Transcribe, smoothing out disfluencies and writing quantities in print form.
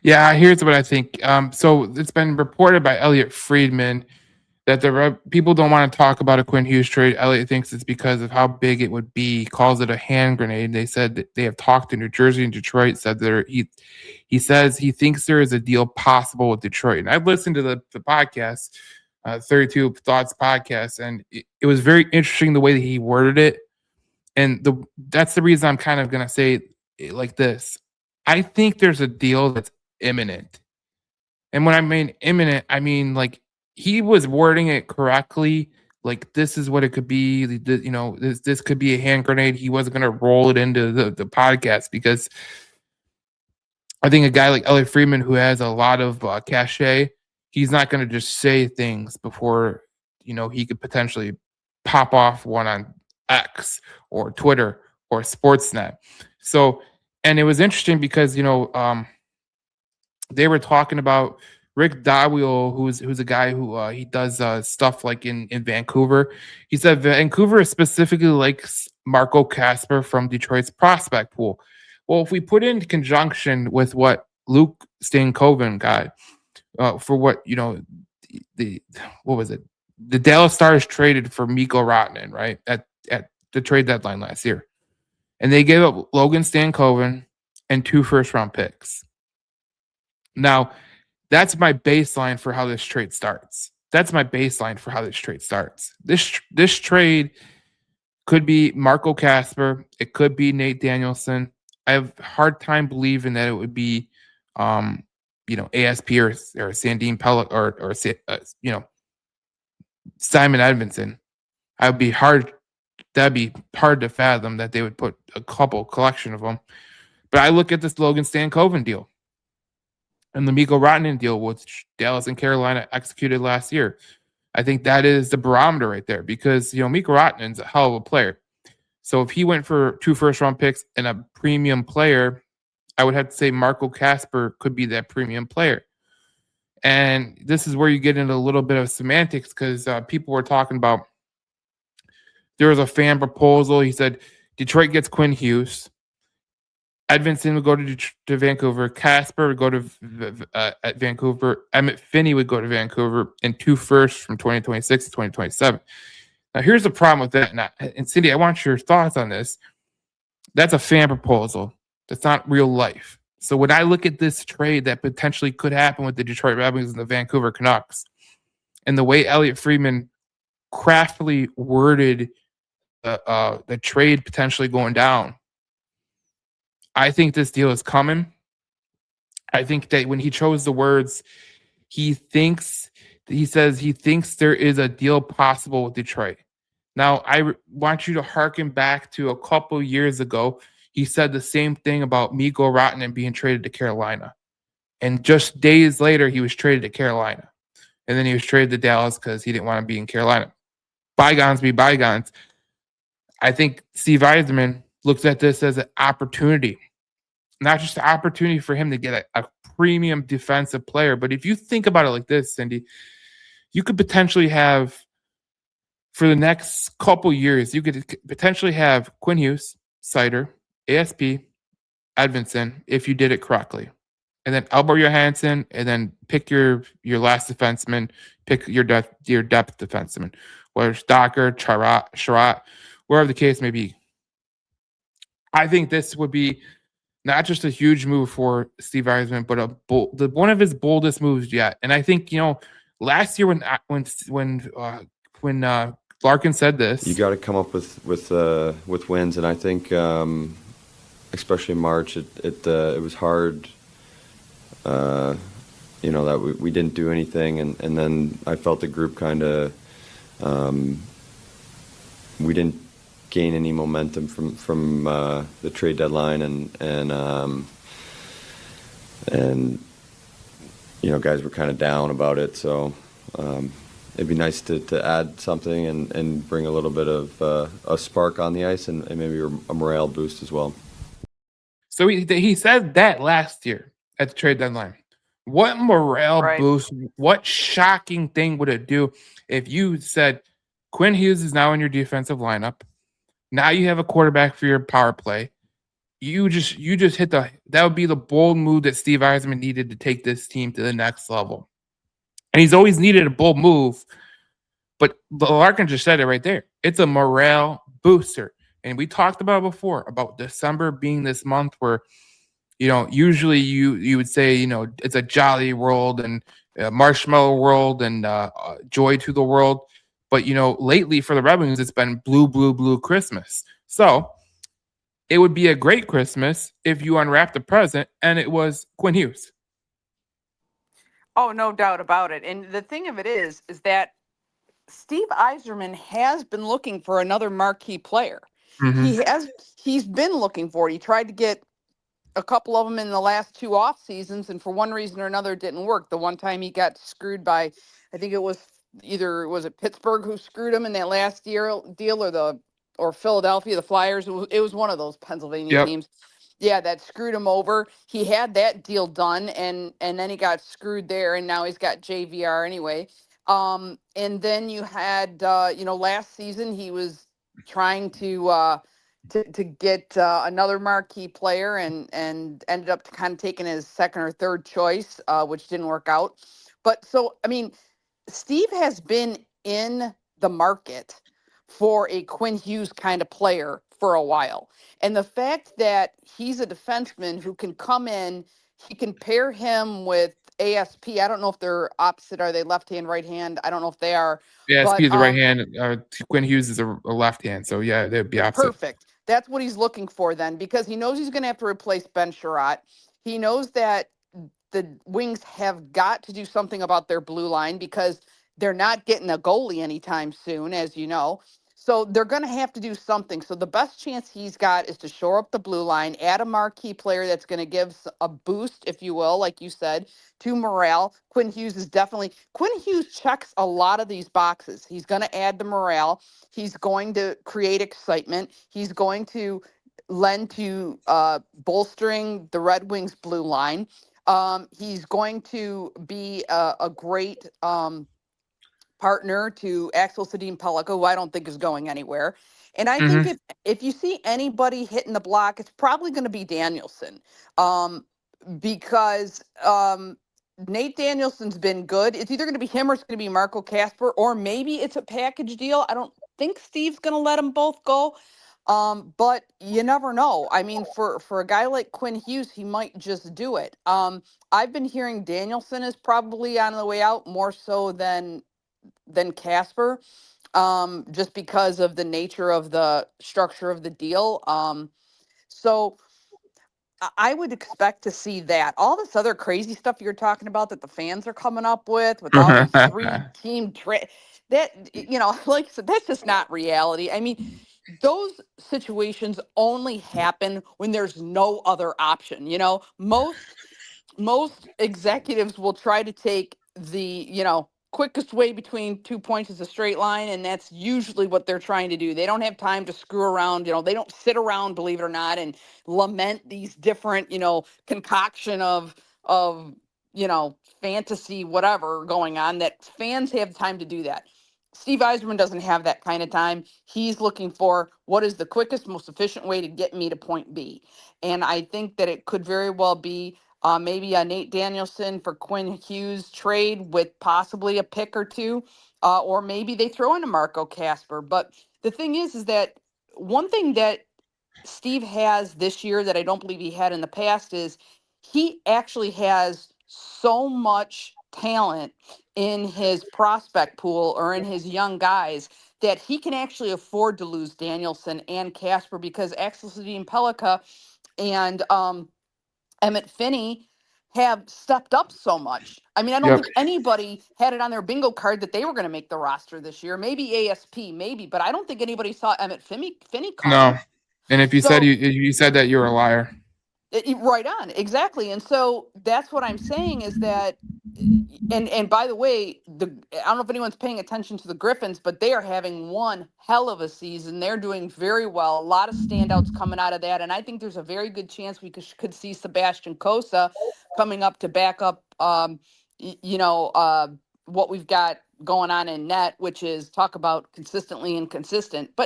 Yeah, here's what I think. So it's been reported by Elliotte Friedman that people don't want to talk about a Quinn Hughes trade. Elliott thinks it's because of how big it would be. He calls it a hand grenade. They said that they have talked to New Jersey and Detroit. Said that he says he thinks there is a deal possible with Detroit. And I've listened to the podcast, 32 Thoughts podcast, and it was very interesting the way that he worded it. And that's the reason I'm kind of gonna say it like this. I think there's a deal that's imminent. And when I mean imminent, I mean like he was wording it correctly. Like this is what it could be. This could be a hand grenade. He wasn't gonna roll it into the podcast because I think a guy like Elliotte Friedman, who has a lot of cachet, he's not gonna just say things before he could potentially pop off one on X or Twitter or Sportsnet. So, and it was interesting because they were talking about Rick Dawiel, who's a guy who he does stuff like in Vancouver. He said Vancouver specifically likes Marco Casper from Detroit's prospect pool. Well, if we put it in conjunction with what Luke Stankoven got for what was it? The Dallas Stars traded for Mikko Rantanen, right? At the trade deadline last year. And they gave up Logan Stankoven and 2 first-round picks. Now, that's my baseline for how this trade starts. This trade could be Marco Casper. It could be Nate Danielson. I have a hard time believing that it would be, ASP or Sandine Pellick or Simon Edmondson. That'd be hard to fathom that they would put a collection of them. But I look at this Logan Stankoven deal and the Mikko Rantanen deal, which Dallas and Carolina executed last year. I think that is the barometer right there because, Mikko Rantanen's a hell of a player. So if he went for 2 first-round picks and a premium player, I would have to say Marco Casper could be that premium player. And this is where you get into a little bit of semantics because people were talking about there was a fan proposal. He said Detroit gets Quinn Hughes. Edmondson would go to Vancouver. Casper would go to at Vancouver. Emmett Finney would go to Vancouver, and 2 firsts from 2026 to 2027. Now, here's the problem with that. And Cindy, I want your thoughts on this. That's a fan proposal. That's not real life. So when I look at this trade that potentially could happen with the Detroit Red Wings and the Vancouver Canucks, and the way Elliotte Friedman craftily worded the trade potentially going down, I think this deal is coming. I think that when he chose the words, he thinks there is a deal possible with Detroit. Now, I want you to hearken back to a couple years ago. He said the same thing about Mikko Rantanen being traded to Carolina. And just days later, he was traded to Carolina. And then he was traded to Dallas because he didn't want to be in Carolina. Bygones be bygones. I think Steve Yzerman looks at this as an opportunity. Not just an opportunity for him to get a premium defensive player. But if you think about it like this, Cindy, you could potentially have, for the next couple years, you could potentially have Quinn Hughes, Sider, ASP, Edmondson, if you did it correctly. And then Albert Johansson, and then pick your last defenseman, pick your depth defenseman, whether it's Docker, Sherratt, wherever the case may be. I think this would be not just a huge move for Steve Yzerman, but one of his boldest moves yet. And I think last year when Larkin said this, you got to come up with wins, and I think especially in March, it was hard. That we didn't do anything, and then I felt the group kind of we didn't gain any momentum from the trade deadline, and guys were kind of down about it. So it'd be nice to add something and bring a little bit of a spark on the ice and maybe a morale boost as well. So he said that last year at the trade deadline. What morale boost, what shocking thing would it do if you said Quinn Hughes is now in your defensive lineup? Now you have a quarterback for your power play. you just hit that would be the bold move that Steve Yzerman needed to take this team to the next level. And he's always needed a bold move, but Larkin just said it right there. It's a morale booster. And we talked about before about December being this month where, usually you would say, it's a jolly world and a marshmallow world and joy to the world. But, lately for the Red Wings, it's been blue, blue, blue Christmas. So it would be a great Christmas if you unwrapped a present and it was Quinn Hughes. Oh, no doubt about it. And the thing of it is that Steve Yzerman has been looking for another marquee player. Mm-hmm. He's been looking for it. He tried to get a couple of them in the last two off seasons, and for one reason or another, it didn't work. The one time he got screwed by, I think it was was it Pittsburgh who screwed him in that last year deal, or Philadelphia, the Flyers. It was one of those Pennsylvania Yep. teams. Yeah, that screwed him over. He had that deal done, and then he got screwed there, and now he's got JVR anyway. And then you had last season he was trying to get another marquee player, and ended up kind of taking his second or third choice, which didn't work out. But so, I mean, Steve has been in the market for a Quinn Hughes kind of player for a while. And the fact that he's a defenseman who can come in, he can pair him with ASP. I don't know if they're opposite. Are they left hand, right hand? I don't know if they are. Yeah, SP But is the right hand. Quinn Hughes is a left hand. So yeah, they'd be opposite. perfect. That's what he's looking for then, because he knows he's going to have to replace Ben Sherratt. He knows that the Wings have got to do something about their blue line because they're not getting a goalie anytime soon, as you know. So they're going to have to do something. So the best chance he's got is to shore up the blue line, add a marquee player that's going to give a boost, if you will, like you said, to morale. Quinn Hughes is definitely, Quinn Hughes checks a lot of these boxes. He's going to add the morale. He's going to create excitement. He's going to lend to bolstering the Red Wings blue line. He's going to be a great partner to Axel Sedin Pellica, who I don't think is going anywhere. And I think Mm-hmm. if you see anybody hitting the block, it's probably going to be Danielson, because Nate Danielson's been good. It's either going to be him or it's going to be Marco Casper, or maybe it's a package deal. I don't think Steve's going to let them both go. But you never know. I mean, for a guy like Quinn Hughes, he might just do it. I've been hearing Danielson is probably on the way out more so than Casper, just because of the nature of the structure of the deal. So I would expect to see that. All this other crazy stuff you're talking about that the fans are coming up with all these three-team that like I said, that's just not reality. I mean, those situations only happen when there's no other option. Most executives will try to take the quickest way between 2 points is a straight line, and that's usually what they're trying to do. They don't have time to screw around. They don't sit around, believe it or not, and lament these different concoction of fantasy whatever going on, that fans have time to do that. Steve Yzerman doesn't have that kind of time. He's looking for what is the quickest, most efficient way to get me to point B. And I think that it could very well be maybe a Nate Danielson for Quinn Hughes trade with possibly a pick or two, or maybe they throw in a Marco Casper. But the thing is that one thing that Steve has this year that I don't believe he had in the past is he actually has so much talent in his prospect pool or in his young guys that he can actually afford to lose Danielson and Casper, because Axel Sedin Pellica and Emmett Finney have stepped up so much. I mean, I don't Yep. think anybody had it on their bingo card that they were going to make the roster this year. Maybe ASP, maybe, but I don't think anybody saw Emmett Finney No. coming. And if So you said that, you're a liar. right on, exactly. And so that's what I'm saying is that, and by the way, I don't know if anyone's paying attention to the Griffins, but they are having one hell of a season. They're doing very well. A lot of standouts coming out of that, and I think there's a very good chance we could see Sebastian Kosa coming up to back up, what we've got going on in net, which is talk about consistently inconsistent. But